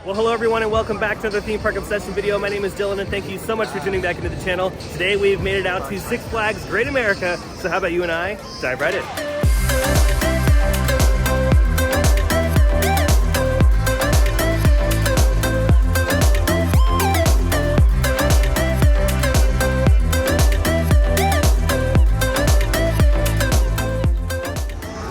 Well, hello everyone and welcome back to another Theme Park Obsession video. My name is Dylan and thank you so much for tuning back into the channel. Today we've made it out to Six Flags Great America. So how about you and I dive right in.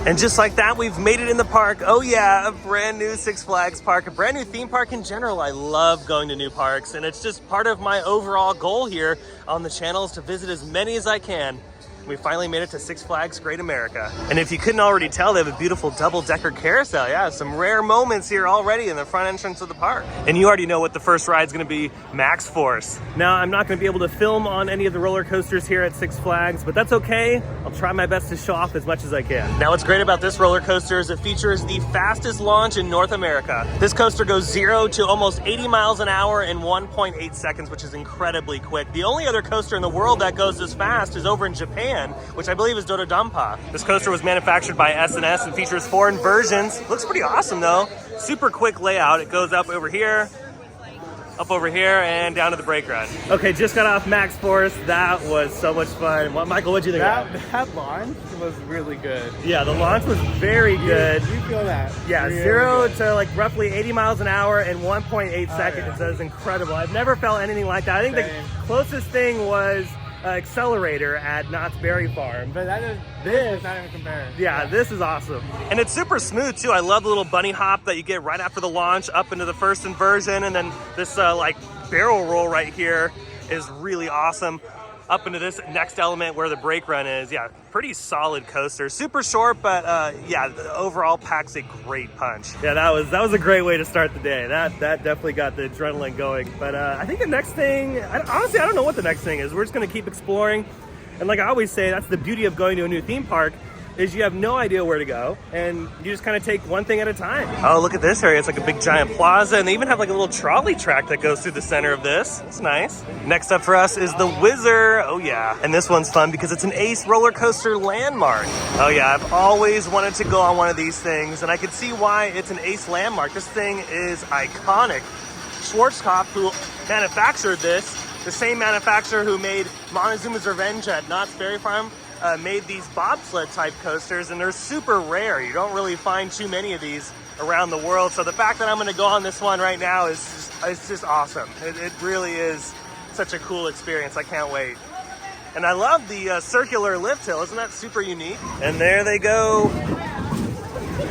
And just like that, we've made it in the park. Oh yeah, a brand new Six Flags park, a brand new theme park in general. I love going to new parks, and it's just part of my overall goal here on the channel is to visit as many as I can. We finally made it to Six Flags Great America. And if you couldn't already tell, they have a beautiful double-decker carousel. Yeah, some rare moments here already in the front entrance of the park. And you already know what the first ride's gonna be, Max Force. Now, I'm not gonna be able to film on any of the roller coasters here at Six Flags, but that's okay. I'll try my best to show off as much as I can. Now, what's great about this roller coaster is it features the fastest launch in North America. This coaster goes 0 to almost 80 miles an hour in 1.8 seconds, which is incredibly quick. The only other coaster in the world that goes this fast is over in Japan, which I believe is Dododampa. This coaster was manufactured by S&S and features 4 inversions. Looks pretty awesome though. Super quick layout. It goes up over here, and down to the brake run. Okay, just got off Max Force. That was so much fun. Michael, what'd you think of that? That launch was really good. Yeah, the launch was very good. You feel that? Yeah, really 0 to like roughly 80 miles an hour in 1.8 seconds. Yeah. That is incredible. I've never felt anything like that. I think the closest thing was accelerator at Knott's Berry Farm. But this not even compared. Yeah, this is awesome. And it's super smooth too. I love the little bunny hop that you get right after the launch up into the first inversion, and then this like barrel roll right here is really awesome. Up into this next element where the brake run is. Yeah, pretty solid coaster. Super short, but yeah, the overall packs a great punch. Yeah, that was a great way to start the day. That definitely got the adrenaline going. But I think the next thing, honestly, I don't know what the next thing is. We're just gonna keep exploring. And like I always say, that's the beauty of going to a new theme park, is you have no idea where to go, and you just kind of take one thing at a time. Oh, look at this area. It's like a big giant plaza, and they even have like a little trolley track that goes through the center of this. It's nice. Next up for us is the Whizzer. Oh yeah, and this one's fun because it's an Ace roller coaster landmark. Oh yeah, I've always wanted to go on one of these things, and I can see why it's an Ace landmark. This thing is iconic. Schwarzkopf, who manufactured this, the same manufacturer who made Montezuma's Revenge at Knott's Berry Farm, made these bobsled type coasters, and they're super rare. You don't really find too many of these around the world. So the fact that I'm going to go on this one right now is just awesome. It really is such a cool experience. I can't wait. And I love the circular lift hill. Isn't that super unique? And there they go.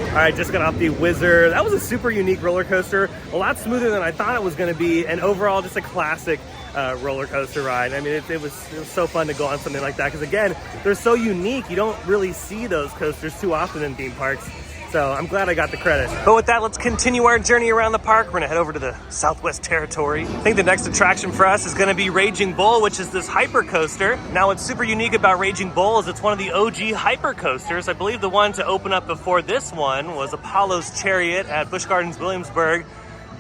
All right, just got off the Whizzer. That was a super unique roller coaster. A lot smoother than I thought it was going to be, and overall just a classic roller coaster ride. I mean, it was so fun to go on something like that because, again, they're so unique. You don't really see those coasters too often in theme parks. So I'm glad I got the credit. But with that, let's continue our journey around the park. We're gonna head over to the Southwest Territory. I think the next attraction for us is gonna be Raging Bull, which is this hyper coaster. Now, what's super unique about Raging Bull is it's one of the OG hyper coasters. I believe the one to open up before this one was Apollo's Chariot at Busch Gardens, Williamsburg.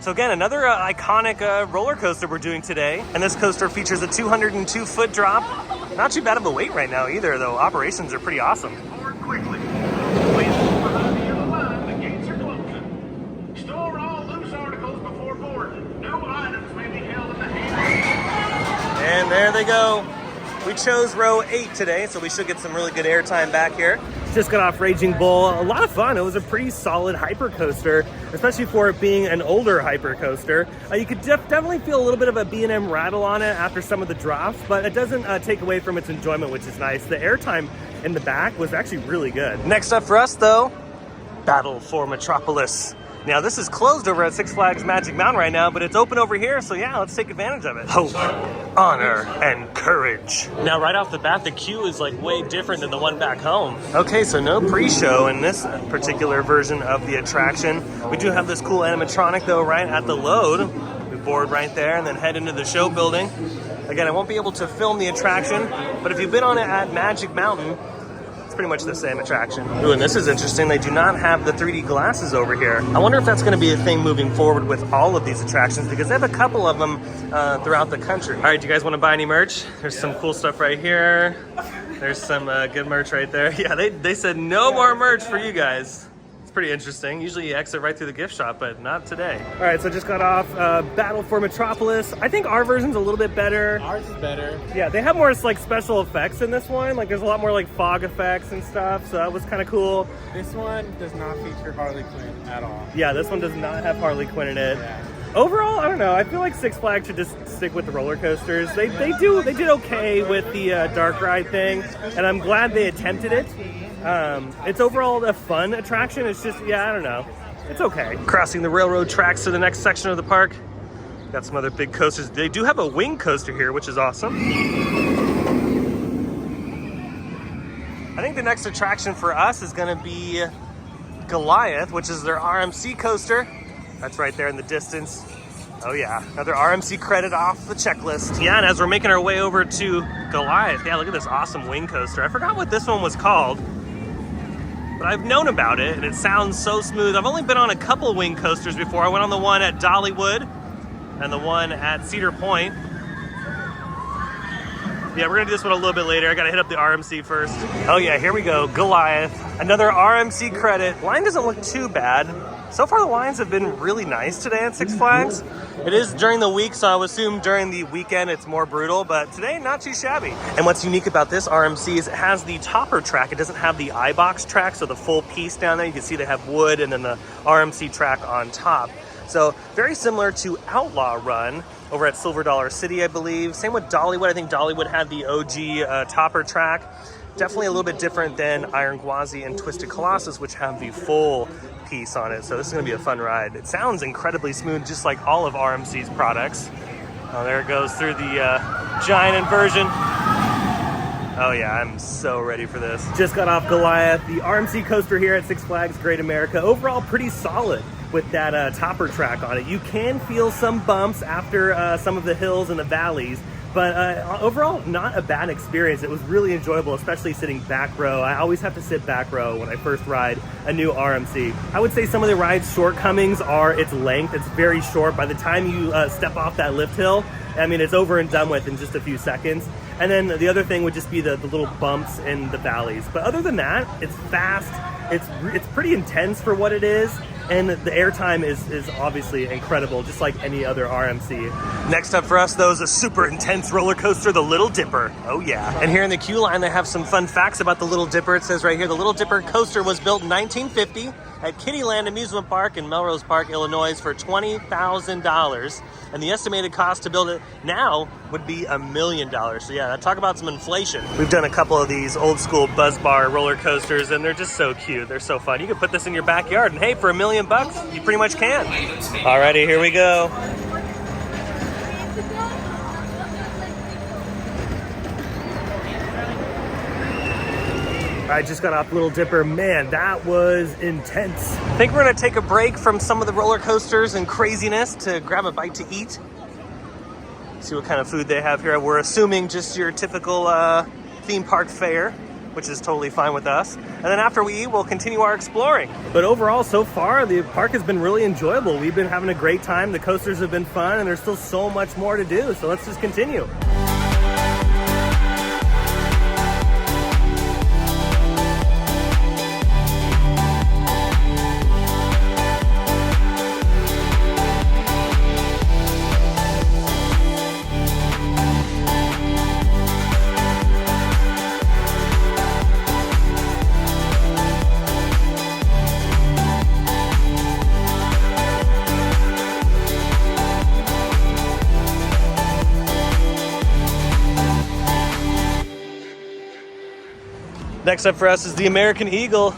So again, another iconic roller coaster we're doing today. And this coaster features a 202-foot drop. Not too bad of a wait right now either, though. Operations are pretty awesome. Forward quickly. And there they go. We chose row 8 today, so we should get some really good airtime back here. Just got off Raging Bull. A lot of fun. It was a pretty solid hyper coaster, especially for it being an older hyper coaster. You could definitely feel a little bit of a B&M rattle on it after some of the drops, but it doesn't take away from its enjoyment, which is nice. The airtime in the back was actually really good. Next up for us, though, Battle for Metropolis. Now, this is closed over at Six Flags Magic Mountain right now, but it's open over here, so yeah, let's take advantage of it. Hope, honor, and courage. Now, right off the bat, the queue is like way different than the one back home. Okay, so no pre-show in this particular version of the attraction. We do have this cool animatronic, though, right at the load. We board right there and then head into the show building. Again, I won't be able to film the attraction, but if you've been on it at Magic Mountain, pretty much the same attraction. Ooh, and this is interesting. They do not have the 3D glasses over here. I wonder if that's going to be a thing moving forward with all of these attractions, because they have a couple of them throughout the country. All right, do you guys want to buy any merch? There's some cool stuff right here. There's some good merch right there. Yeah, they said no more merch for you guys. pretty interesting. Usually you exit right through the gift shop, but not today. All right, so just got off Battle for Metropolis. I think our version's a little bit better. Ours is better. Yeah, they have more like special effects in this one. Like there's a lot more like fog effects and stuff, so that was kind of cool. This one does not feature Harley Quinn at all. Yeah, this one does not have Harley Quinn in it. Yeah. Overall, I don't know. I feel like Six Flags should just stick with the roller coasters. They did okay with the dark ride thing, and I'm glad they attempted it. It's overall a fun attraction. It's just, yeah, I don't know. It's okay. Crossing the railroad tracks to the next section of the park. Got some other big coasters. They do have a wing coaster here, which is awesome. I think the next attraction for us is going to be Goliath, which is their RMC coaster. That's right there in the distance. Oh yeah, another RMC credit off the checklist. Yeah, and as we're making our way over to Goliath, yeah, look at this awesome wing coaster. I forgot what this one was called, but I've known about it, and it sounds so smooth. I've only been on a couple wing coasters before. I went on the one at Dollywood and the one at Cedar Point. Yeah, we're gonna do this one a little bit later. I gotta hit up the RMC first. Oh yeah, here we go, Goliath. Another RMC credit. Line doesn't look too bad. So far the lines have been really nice today at Six Flags. It is during the week, so I would assume during the weekend it's more brutal, but today not too shabby. And what's unique about this RMC is it has the topper track. It doesn't have the iBox track, so the full piece down there. You can see they have wood and then the RMC track on top. So very similar to Outlaw Run over at Silver Dollar City, I believe. Same with Dollywood. I think Dollywood had the OG topper track. Definitely a little bit different than Iron Gwazi and Twisted Colossus, which have the full piece on it. So this is gonna be a fun ride. It sounds incredibly smooth, just like all of RMC's products. Oh, there it goes through the giant inversion. Oh yeah, I'm so ready for this. Just got off Goliath, the RMC coaster here at Six Flags Great America. Overall, pretty solid with that topper track on it. You can feel some bumps after some of the hills and the valleys, but overall, not a bad experience. It was really enjoyable, especially sitting back row. I always have to sit back row when I first ride a new RMC. I would say some of the ride's shortcomings are its length. It's very short. By the time you step off that lift hill, I mean, it's over and done with in just a few seconds. And then the other thing would just be the little bumps in the valleys. But other than that, it's fast. It's pretty intense for what it is. And the airtime is obviously incredible, just like any other RMC. Next up for us, though, is a super intense roller coaster, the Little Dipper. Oh yeah. And here in the queue line, they have some fun facts about the Little Dipper. It says right here, the Little Dipper coaster was built in 1950 at Kittyland Amusement Park in Melrose Park, Illinois for $20,000. And the estimated cost to build it now would be $1 million. So yeah, talk about some inflation. We've done a couple of these old school Buzz Bar roller coasters, and they're just so cute. They're so fun. You can put this in your backyard, and hey, for $1 million, you pretty much can. Alrighty, here we go. I just got off Little Dipper. Man, that was intense. I think we're gonna take a break from some of the roller coasters and craziness to grab a bite to eat. See what kind of food they have here. We're assuming just your typical theme park fare, which is totally fine with us. And then after we eat, we'll continue our exploring. But overall, so far, the park has been really enjoyable. We've been having a great time. The coasters have been fun, and there's still so much more to do. So let's just continue. Next up for us is the American Eagle.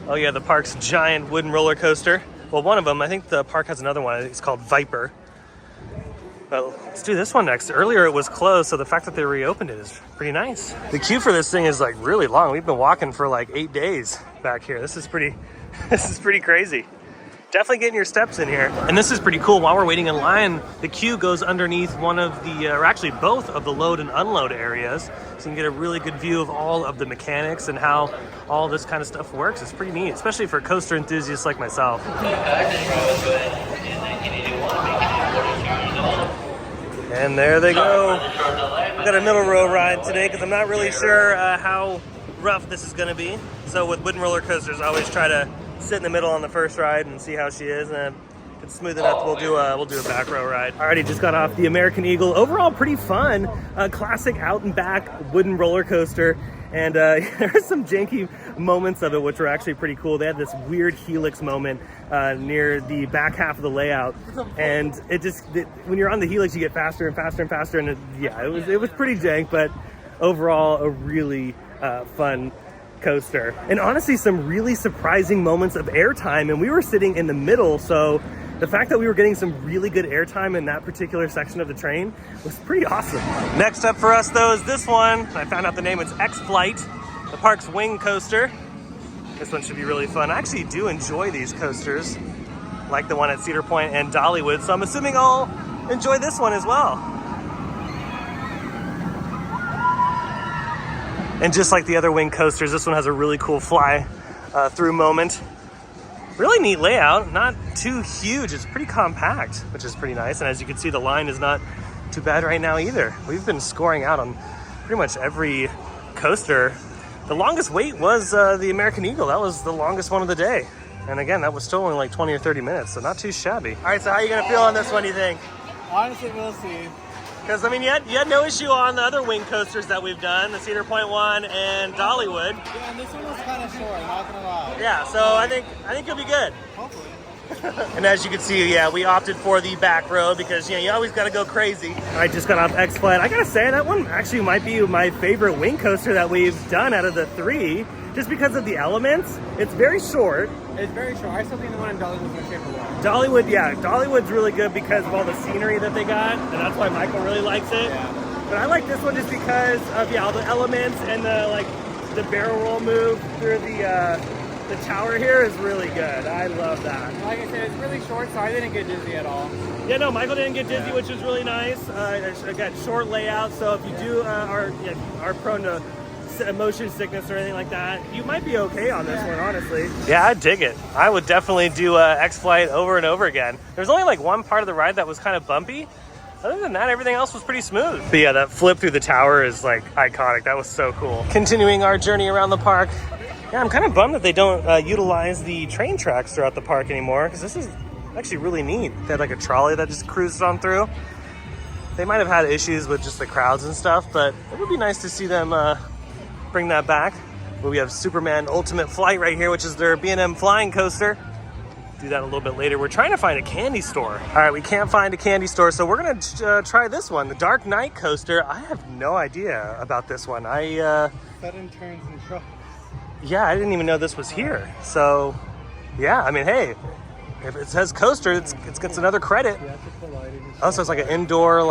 Oh yeah, the park's giant wooden roller coaster. Well, one of them, I think the park has another one. I think it's called Viper. But let's do this one next. Earlier it was closed, so the fact that they reopened it is pretty nice. The queue for this thing is like really long. We've been walking for like 8 days back here. This is pretty crazy. Definitely getting your steps in here. And this is pretty cool. While we're waiting in line, the queue goes underneath one of the, or actually both of the load and unload areas. So you can get a really good view of all of the mechanics and how all this kind of stuff works. It's pretty neat, especially for coaster enthusiasts like myself. And there they go. We've got a middle row ride today because I'm not really sure how rough this is gonna be. So with wooden roller coasters, I always try to sit in the middle on the first ride and see how she is, and if it's smooth enough, we'll do a back row ride. Alrighty, just got off the American Eagle. Overall, pretty fun. Classic out and back wooden roller coaster. And there's some janky moments of it, which were actually pretty cool. They had this weird helix moment near the back half of the layout. And when you're on the helix, you get faster and faster and faster. And it was pretty jank, but overall, a really fun coaster. And honestly, some really surprising moments of airtime. And we were sitting in the middle, so the fact that we were getting some really good airtime in that particular section of the train was pretty awesome. Next up for us though is this one. I found out the name, it's X-Flight, the park's wing coaster. This one should be really fun. I actually do enjoy these coasters, like the one at Cedar Point and Dollywood, so I'm assuming I'll enjoy this one as well. And just like the other wing coasters, this one has a really cool fly through moment. Really neat layout, not too huge. It's pretty compact, which is pretty nice. And as you can see, the line is not too bad right now either. We've been scoring out on pretty much every coaster. The longest wait was the American Eagle. That was the longest one of the day. And again, that was still only like 20 or 30 minutes, so not too shabby. All right, so how are you gonna feel on this one, you think? Honestly, we'll see. Because, I mean, you had no issue on the other wing coasters that we've done, the Cedar Point one and Dollywood. Yeah, and this one was kind of short, not gonna lie. Yeah, so I think you'll be good. Hopefully. And as you can see, yeah, we opted for the back row because, you always got to go crazy. I just got off X-Flight. I gotta say, that one actually might be my favorite wing coaster that we've done out of the three, just because of the elements. It's very short. It's very short. I still think the one in Dollywood's my favorite one. Dollywood, yeah, Dollywood's really good because of all the scenery that they got, and that's why Michael really likes it. Yeah. But I like this one just because of, all the elements and the barrel roll move through the tower here is really good. I love that. Like I said, it's really short, so I didn't get dizzy at all. Yeah, no, Michael didn't get dizzy, which was really nice. I got short layout, so if you do are prone to motion sickness or anything like that, you might be okay on this one, honestly. Yeah, I dig it. I would definitely do X-Flight over and over again. There's only like one part of the ride that was kind of bumpy. Other than that, everything else was pretty smooth. But yeah, that flip through the tower is like iconic. That was so cool. Continuing our journey around the park. Yeah, I'm kind of bummed that they don't utilize the train tracks throughout the park anymore, because this is actually really neat. They had like a trolley that just cruised on through. They might have had issues with just the crowds and stuff, but it would be nice to see them bring that back. But we have Superman Ultimate Flight right here, which is their B&M flying coaster. Do that a little bit later. We're trying to find a candy store. All right, we can't find a candy store, so we're gonna try this one, the Dark Knight coaster. I have no idea about this one. Sudden turns and drops. Yeah, I didn't even know this was here. So, yeah, I mean, hey, if it says coaster, it gets another credit. Oh, so it's like an indoor,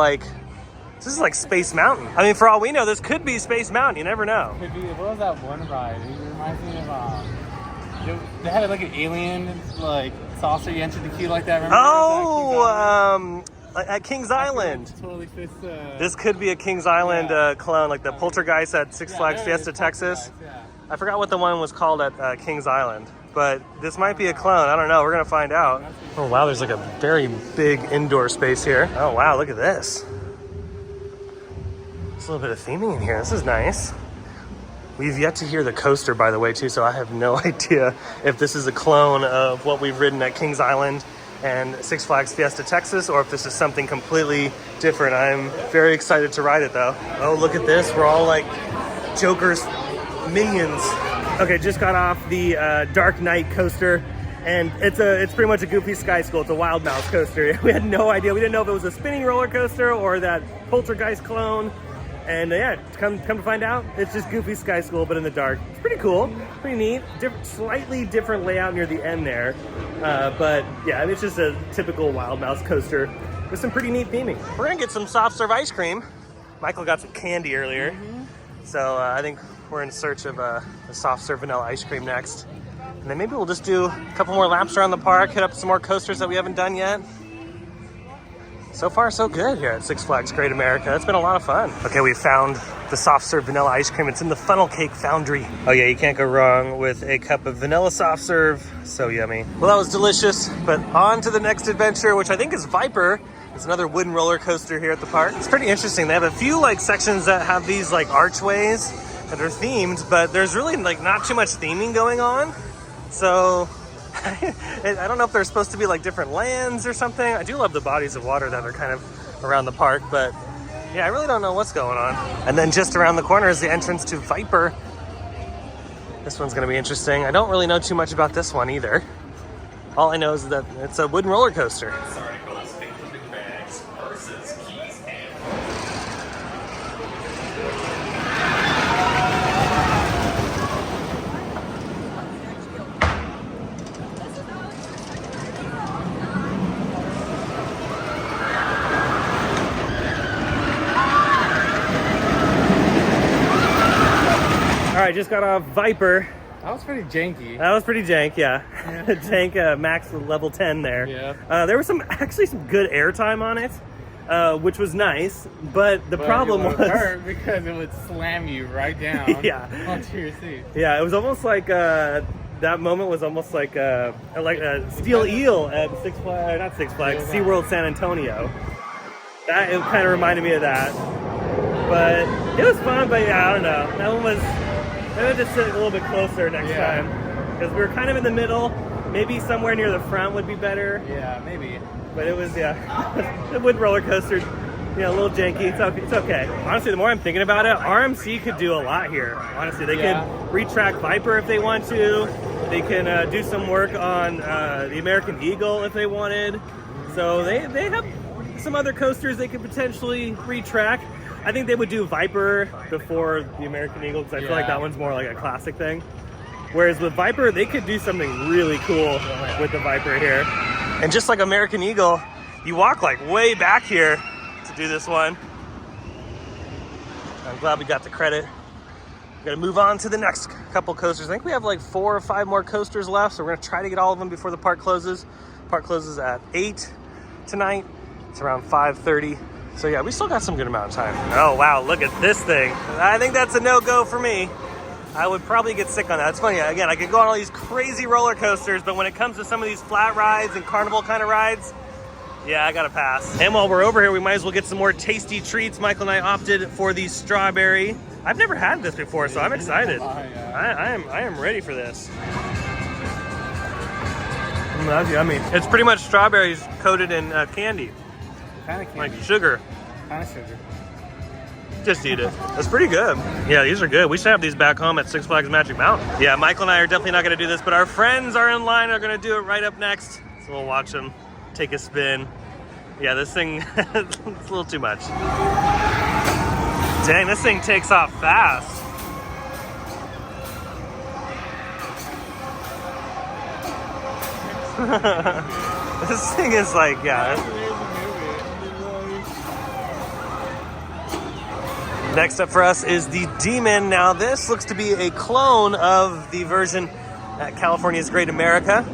this is like Space Mountain. I mean, for all we know, this could be Space Mountain. You never know. Could be. What was that one ride? It reminds me of, they had like an alien, saucer. You entered the queue like that. Remember? Oh, at Kings Island. Totally fits. This could be a Kings Island clone, like the Poltergeist at Six Flags Fiesta, Texas. Yeah. I forgot what the one was called at Kings Island, but this might be a clone. I don't know. We're gonna find out. Oh wow, there's like a very big indoor space here. Oh wow, look at this. There's a little bit of theming in here. This is nice. We've yet to hear the coaster, by the way, too, so I have no idea if this is a clone of what we've ridden at Kings Island and Six Flags Fiesta, Texas, or if this is something completely different. I'm very excited to ride it, though. Oh, look at this. We're all like Joker's minions. Okay, just got off the Dark Knight coaster, and it's pretty much a Goofy Sky School. It's a Wild Mouse coaster. We had no idea. We didn't know if it was a spinning roller coaster or that Poltergeist clone. And yeah, come to find out, it's just Goofy Sky School, but in the dark. It's pretty cool, pretty neat. Slightly different layout near the end there. But yeah, it's just a typical Wild Mouse coaster with some pretty neat theming. We're gonna get some soft serve ice cream. Michael got some candy earlier. So I think we're in search of a soft serve vanilla ice cream next. And then maybe we'll just do a couple more laps around the park, hit up some more coasters that we haven't done yet. So far, so good here at Six Flags Great America. It's been a lot of fun. Okay, we found the soft serve vanilla ice cream. It's in the Funnel Cake Foundry. Oh yeah, you can't go wrong with a cup of vanilla soft serve. So yummy. Well, that was delicious, but on to the next adventure, which I think is Viper. It's another wooden roller coaster here at the park. It's pretty interesting. They have a few sections that have these archways that are themed, but there's really not too much theming going on. So I don't know if they're supposed to be like different lands or something. I do love the bodies of water that are kind of around the park, but yeah, I really don't know what's going on. And then just around the corner is the entrance to Viper. This one's gonna be interesting. I don't really know too much about this one either. All I know is that it's a wooden roller coaster. Articles, including bags, purses, keys, and All right, just got off Viper. That was pretty janky. That was pretty jank, yeah. Jank max level 10 there. Yeah. There was actually some good airtime on it, which was nice, but the problem it was... would hurt because it would slam you right down Yeah. onto your seat. Yeah, it was almost like, that moment was almost like a steel eel at Six Flags, not Six Flags, SeaWorld San Antonio. It kind of reminded me of that. But it was fun, but yeah, I don't know. That one was... Maybe I'll just sit a little bit closer next time. Because we were kind of in the middle. Maybe somewhere near the front would be better. Yeah, maybe. But it was, yeah. The wood roller coaster, a little janky. It's okay. Honestly, the more I'm thinking about it, RMC could do a lot here. Honestly, they could retrack Viper if they want to. They can do some work on the American Eagle if they wanted. So they have some other coasters they could potentially retrack. I think they would do Viper before the American Eagle because I feel like that one's more like a classic thing. Whereas with Viper, they could do something really cool with the Viper here. And just like American Eagle, you walk like way back here to do this one. I'm glad we got the credit. We're gonna move on to the next couple coasters. I think we have like 4 or 5 more coasters left, so we're gonna try to get all of them before the park closes. Park closes at 8 tonight. It's around 5:30. So yeah, we still got some good amount of time. Oh wow, look at this thing. I think that's a no-go for me. I would probably get sick on that. It's funny, again, I could go on all these crazy roller coasters, but when it comes to some of these flat rides and carnival kind of rides, yeah, I gotta pass. And while we're over here, we might as well get some more tasty treats. Michael and I opted for the strawberry. I've never had this before, so I'm excited. I am ready for this. That's yummy. It's pretty much strawberries coated in candy. Kind of candy. Like sugar. Kind of sugar. Just eat it. That's pretty good. Yeah, these are good. We should have these back home at Six Flags Magic Mountain. Yeah, Michael and I are definitely not going to do this, but our friends are in line, are going to do it right up next. So we'll watch them take a spin. Yeah, this thing, it's a little too much. Dang, this thing takes off fast. This thing is like, yeah. Next up for us is the Demon. Now this looks to be a clone of the version at California's Great America.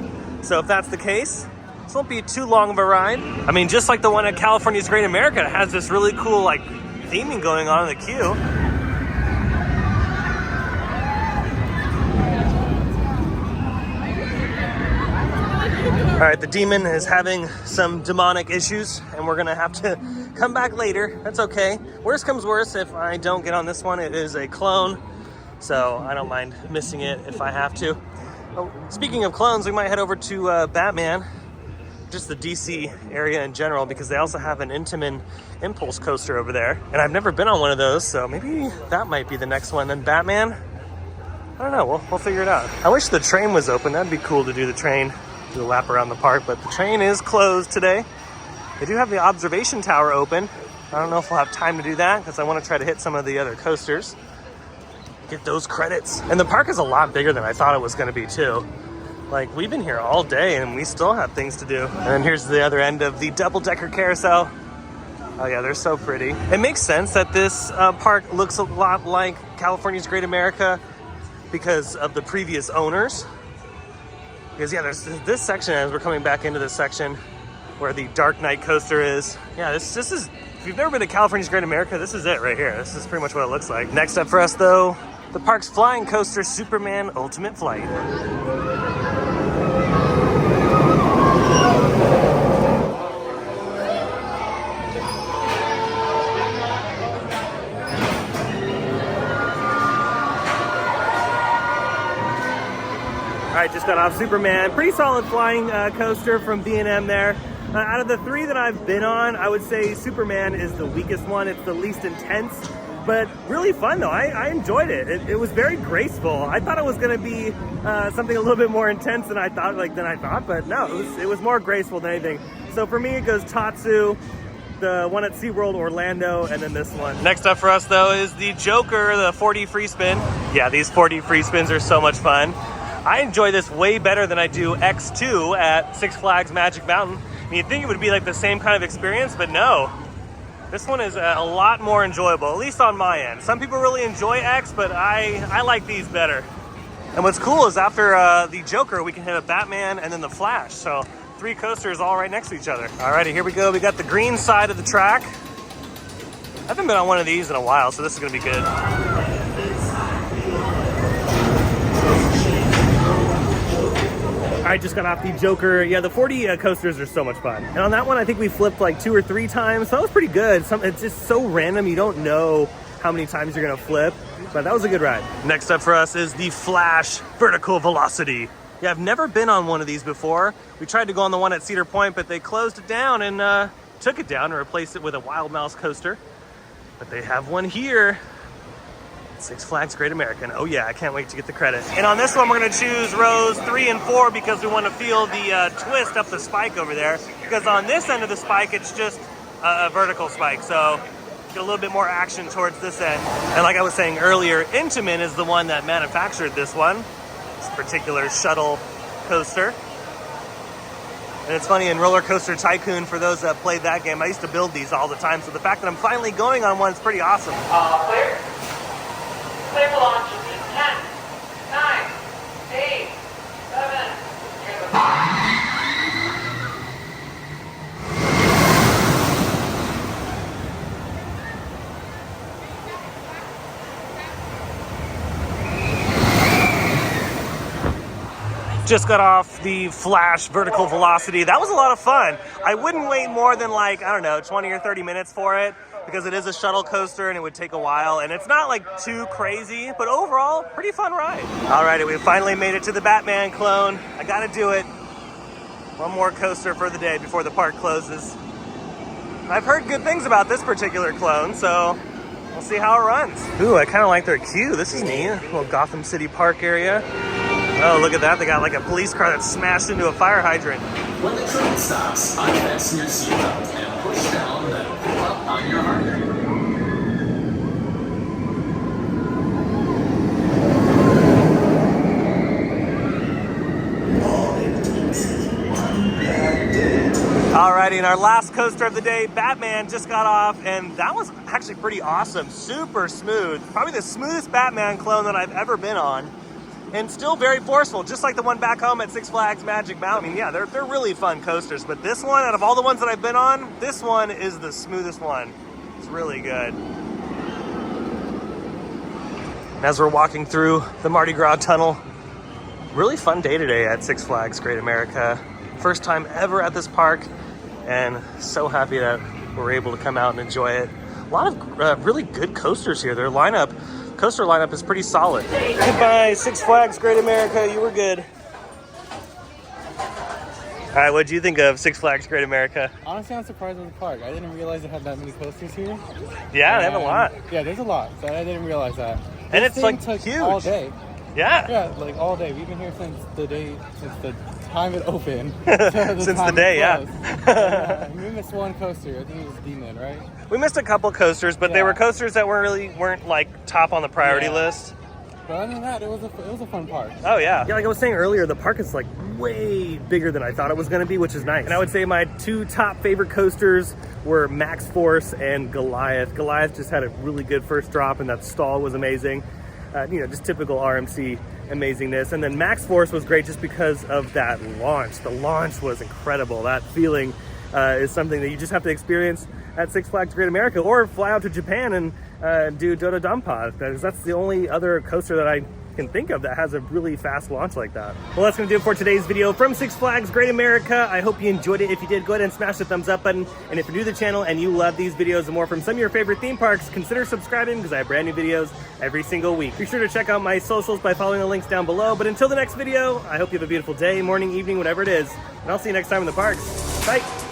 So if that's the case, this won't be too long of a ride. I mean, just like the one at California's Great America, it has this really cool like theming going on in the queue. All right, the Demon is having some demonic issues and we're gonna have to come back later. That's okay. Worst comes worst, if I don't get on this one, it is a clone. So I don't mind missing it if I have to. Oh, speaking of clones, we might head over to Batman, just the DC area in general, because they also have an Intamin Impulse coaster over there. And I've never been on one of those, so maybe that might be the next one. Then Batman, I don't know, we'll figure it out. I wish the train was open. That'd be cool to do the train. Do a lap around the park, but the train is closed today. They do have the observation tower open. I don't know if we'll have time to do that because I want to try to hit some of the other coasters. Get those credits. And the park is a lot bigger than I thought it was going to be too. Like, we've been here all day and we still have things to do. And then here's the other end of the double-decker carousel. Oh yeah, they're so pretty. It makes sense that this park looks a lot like California's Great America because of the previous owners. Because yeah, there's this section, as we're coming back into this section where the Dark Knight coaster is. Yeah, this is, if you've never been to California's Great America, this is it right here. This is pretty much what it looks like. Next up for us though, the park's flying coaster, Superman Ultimate Flight. All right, just got off Superman. Pretty solid flying coaster from B&M there. Out of the 3 that I've been on, I would say Superman is the weakest one. It's the least intense, but really fun though. I enjoyed it. It was very graceful. I thought it was going to be something a little bit more intense than I thought, but no, it was more graceful than anything. So for me, it goes Tatsu, the one at SeaWorld Orlando, and then this one. Next up for us though is the Joker, the 4D free spin. Yeah, these 4D free spins are so much fun. I enjoy this way better than I do X2 at Six Flags Magic Mountain. And you'd think it would be like the same kind of experience, but no. This one is a lot more enjoyable, at least on my end. Some people really enjoy X, but I like these better. And what's cool is after the Joker, we can hit a Batman and then the Flash. So 3 coasters all right next to each other. Alrighty, here we go. We got the green side of the track. I haven't been on one of these in a while, so this is gonna be good. I just got off the Joker. Yeah, the 40 coasters are so much fun. And on that one, I think we flipped like 2 or 3 times. So that was pretty good. It's just so random. You don't know how many times you're gonna flip, but that was a good ride. Next up for us is the Flash Vertical Velocity. Yeah, I've never been on one of these before. We tried to go on the one at Cedar Point, but they closed it down and took it down and replaced it with a Wild Mouse coaster. But they have one here. Six Flags Great American. Oh yeah, I can't wait to get the credit. And on this one, we're gonna choose rows 3 and 4 because we want to feel the twist up the spike over there. Because on this end of the spike, it's just a vertical spike. So get a little bit more action towards this end. And like I was saying earlier, Intamin is the one that manufactured this one, this particular shuttle coaster. And it's funny, in Roller Coaster Tycoon, for those that played that game, I used to build these all the time. So the fact that I'm finally going on one is pretty awesome. Clear. Clear for launch in 10, 9, 8, 7, here's the 5. Just got off the Flash Vertical Velocity. That was a lot of fun. I wouldn't wait more than like, I don't know, 20 or 30 minutes for it because it is a shuttle coaster and it would take a while. And it's not like too crazy, but overall, pretty fun ride. Alrighty, we finally made it to the Batman clone. I gotta do it. One more coaster for the day before the park closes. I've heard good things about this particular clone, so we'll see how it runs. Ooh, I kind of like their queue. This is neat. Little Gotham City Park area. Oh, look at that. They got like a police car that smashed into a fire hydrant. When the train stops, unfasten your seatbelt and push down, then pull up on your heart rate. Alrighty, and our last coaster of the day, Batman, just got off, and that was actually pretty awesome. Super smooth. Probably the smoothest Batman clone that I've ever been on. And still very forceful, just like the one back home at Six Flags Magic Mountain. I mean, yeah, they're really fun coasters, but this one, out of all the ones that I've been on, this one is the smoothest one. It's really good. And as we're walking through the Mardi Gras tunnel, really fun day today at Six Flags Great America. First time ever at this park, and so happy that we're able to come out and enjoy it. A lot of really good coasters here. Their coaster lineup is pretty solid. Goodbye, Six Flags Great America. You were good. All right, what do you think of Six Flags Great America? Honestly, I'm surprised with the park. I didn't realize it had that many coasters here. Yeah, they have a lot. Yeah, there's a lot. So I didn't realize that. And This it's thing like took huge. all day. Yeah. Yeah, like all day. We've been here since the time it opened. Since the day, yeah. We missed one coaster. I think it was Demon, right? We missed a couple coasters, but they were coasters that weren't like top on the priority list. But other than that, it was a fun park. Oh yeah. Yeah, like I was saying earlier, the park is like way bigger than I thought it was going to be, which is nice. And I would say my 2 top favorite coasters were Max Force and Goliath. Goliath just had a really good first drop, and that stall was amazing. Just typical RMC amazingness. And then Max Force was great just because of that launch. The launch was incredible. That feeling is something that you just have to experience at Six Flags Great America, or fly out to Japan and do Dododonpa, because that's the only other coaster that I can think of that has a really fast launch like that. Well, that's gonna do it for today's video from Six Flags Great America. I hope you enjoyed it. If you did, go ahead and smash the thumbs up button. And if you're new to the channel and you love these videos and more from some of your favorite theme parks, consider subscribing because I have brand new videos every single week. Be sure to check out my socials by following the links down below. But until the next video, I hope you have a beautiful day, morning, evening, whatever it is. And I'll see you next time in the parks. Bye.